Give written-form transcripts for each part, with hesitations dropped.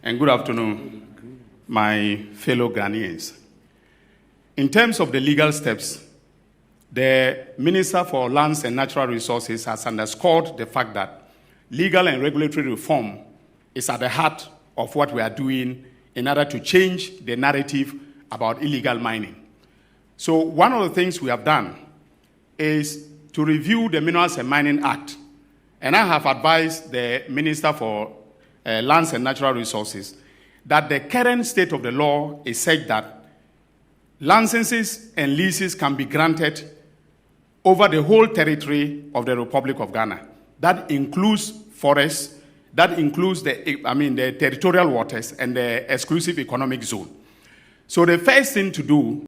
and good afternoon, my fellow Ghanaians. In terms of the legal steps, the Minister for Lands and Natural Resources has underscored the fact that legal and regulatory reform is at the heart of what we are doing in order to change the narrative about illegal mining. So one of the things we have done is to review the Minerals and Mining Act. And I have advised the Minister for Lands and Natural Resources that the current state of the law is such that licenses and leases can be granted over the whole territory of the Republic of Ghana. That includes forests, that includes the territorial waters and the exclusive economic zone. So the first thing to do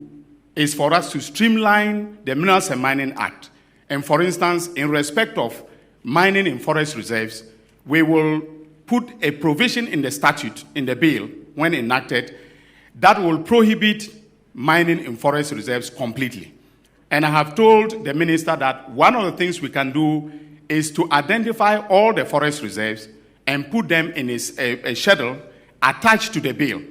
is for us to streamline the Minerals and Mining Act. And for instance, in respect of mining in forest reserves, we will put a provision in the statute, in the bill, when enacted, that will prohibit mining in forest reserves completely. And I have told the minister that one of the things we can do is to identify all the forest reserves and put them in a schedule attached to the bill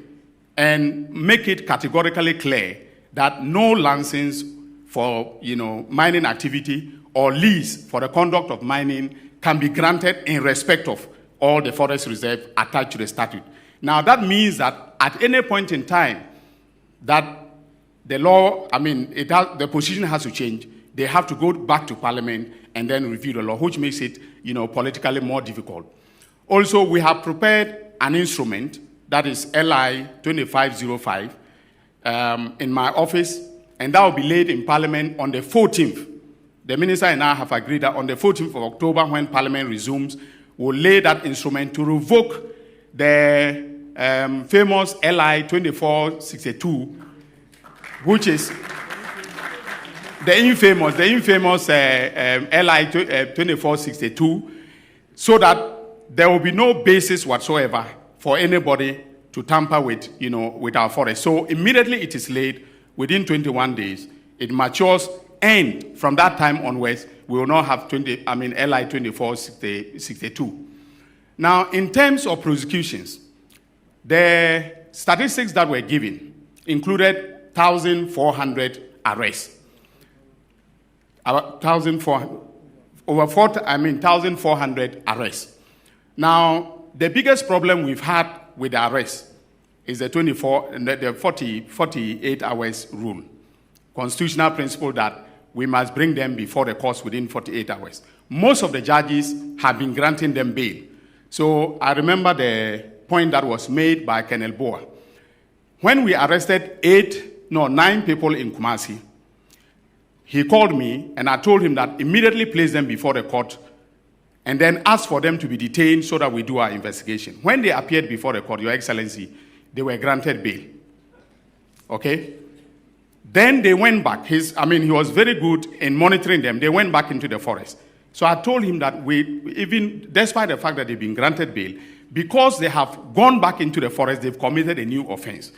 and make it categorically clear that no license for mining activity or lease for the conduct of mining can be granted in respect of all the forest reserve attached to the statute. Now that means that at any point in time that the law, the position has to change, they have to go back to Parliament and then review the law, which makes it politically more difficult. Also, we have prepared an instrument that is LI 2505 in my office, and that will be laid in Parliament on the 14th. The Minister and I have agreed that on the 14th of October, when Parliament resumes, we'll lay that instrument to revoke the famous LI 2462, which is the infamous LI 2462, so that there will be no basis whatsoever for anybody to tamper with, with our forest. So immediately it is laid, within 21 days, it matures, and from that time onwards, we will not have LI 2462. Now, in terms of prosecutions, the statistics that were given included 1,400 arrests. 1,400 arrests. Now, the biggest problem we've had with the arrests is the 48 hours rule. Constitutional principle that we must bring them before the courts within 48 hours. Most of the judges have been granting them bail. So I remember the point that was made by Colonel Boa. When we arrested 9 people in Kumasi, he called me and I told him that immediately place them before the court and then ask for them to be detained so that we do our investigation. When they appeared before the court, Your Excellency, they were granted bail. Okay? Then they went back. He was very good in monitoring them. They went back into the forest. So I told him that even despite the fact that they've been granted bail, because they have gone back into the forest, they've committed a new offense.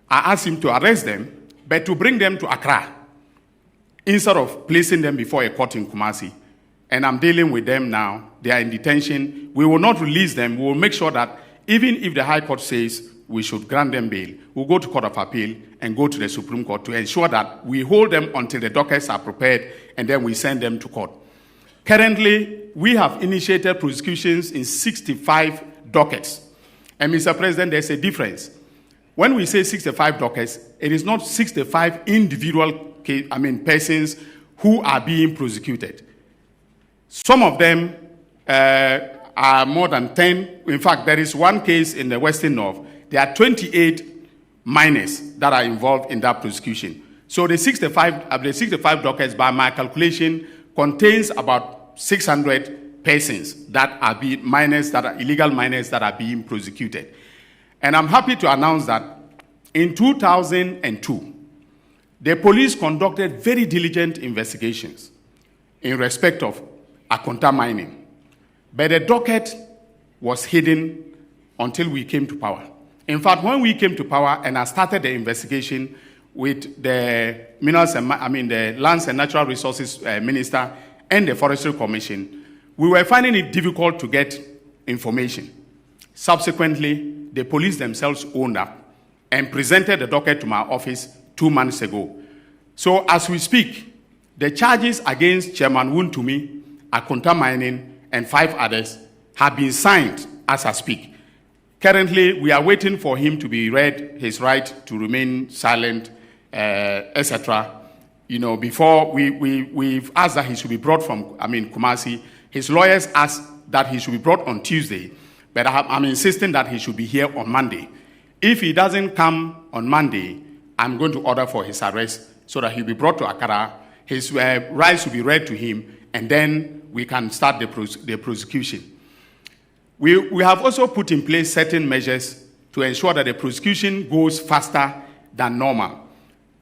I asked him to arrest them, but to bring them to Accra, instead of placing them before a court in Kumasi. And I'm dealing with them now. They are in detention. We will not release them. We will make sure that even if the High Court says we should grant them bail, we'll go to Court of Appeal and go to the Supreme Court to ensure that we hold them until the dockets are prepared and then we send them to court. Currently, we have initiated prosecutions in 65 dockets. And Mr. President, there's a difference. When we say 65 dockets, it is not 65 individual persons who are being prosecuted. Some of them are more than 10. In fact, there is one case in the Western North. There are 28 miners that are involved in that prosecution. So the 65 dockets, by my calculation, contains about 600 persons that are illegal miners that are being prosecuted. And I'm happy to announce that in 2002, the police conducted very diligent investigations in respect of Akonta mining. But the docket was hidden until we came to power. In fact, when we came to power and I started the investigation with the the Lands and Natural Resources Minister and the Forestry Commission, we were finding it difficult to get information. Subsequently, the police themselves owned up and presented the docket to my office 2 months ago. So as we speak, the charges against Chairman Wontumi, Akonta Mining, and 5 others have been signed as I speak. Currently, we are waiting for him to be read his right to remain silent, etc. Before we've asked that he should be brought from, Kumasi. His lawyers asked that he should be brought on Tuesday, but I'm insisting that he should be here on Monday. If he doesn't come on Monday, I'm going to order for his arrest so that he'll be brought to Accra. His rights will be read to him, and then we can start the prosecution. We have also put in place certain measures to ensure that the prosecution goes faster than normal.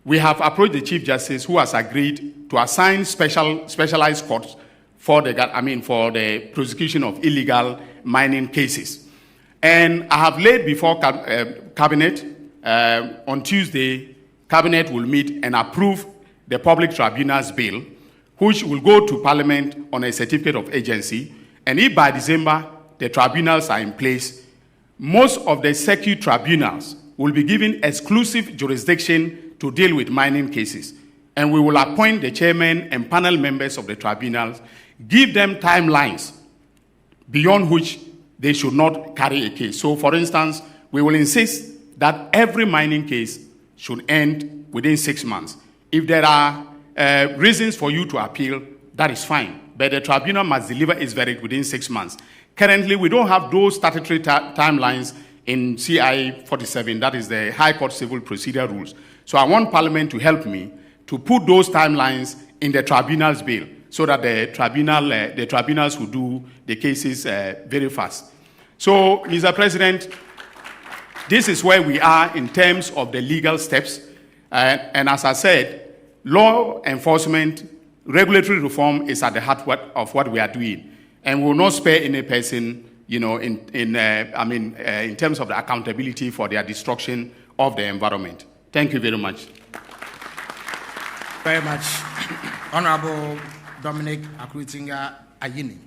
We have approached the Chief Justice, who has agreed to assign specialized courts for the prosecution of illegal mining cases. And I have laid before Cabinet, on Tuesday, Cabinet will meet and approve the Public Tribunals Bill, which will go to Parliament on a certificate of agency. And if by December the tribunals are in place, most of the circuit tribunals will be given exclusive jurisdiction to deal with mining cases. And we will appoint the chairman and panel members of the tribunals, give them timelines beyond which they should not carry a case. So, for instance, we will insist that every mining case should end within 6 months. If there are reasons for you to appeal, that is fine. But the tribunal must deliver its verdict within 6 months. Currently, we don't have those statutory timelines in CI 47, that is the High Court Civil Procedure Rules. So I want Parliament to help me to put those timelines in the tribunals bill so that the tribunals will do the cases very fast. So, Mr. President, this is where we are in terms of the legal steps. And as I said, law enforcement, regulatory reform is at the heart of what we are doing. And we will not spare any person, in terms of the accountability for their destruction of the environment. Thank you very much. Very much. Honorable Dominic Akuritinga Ayini.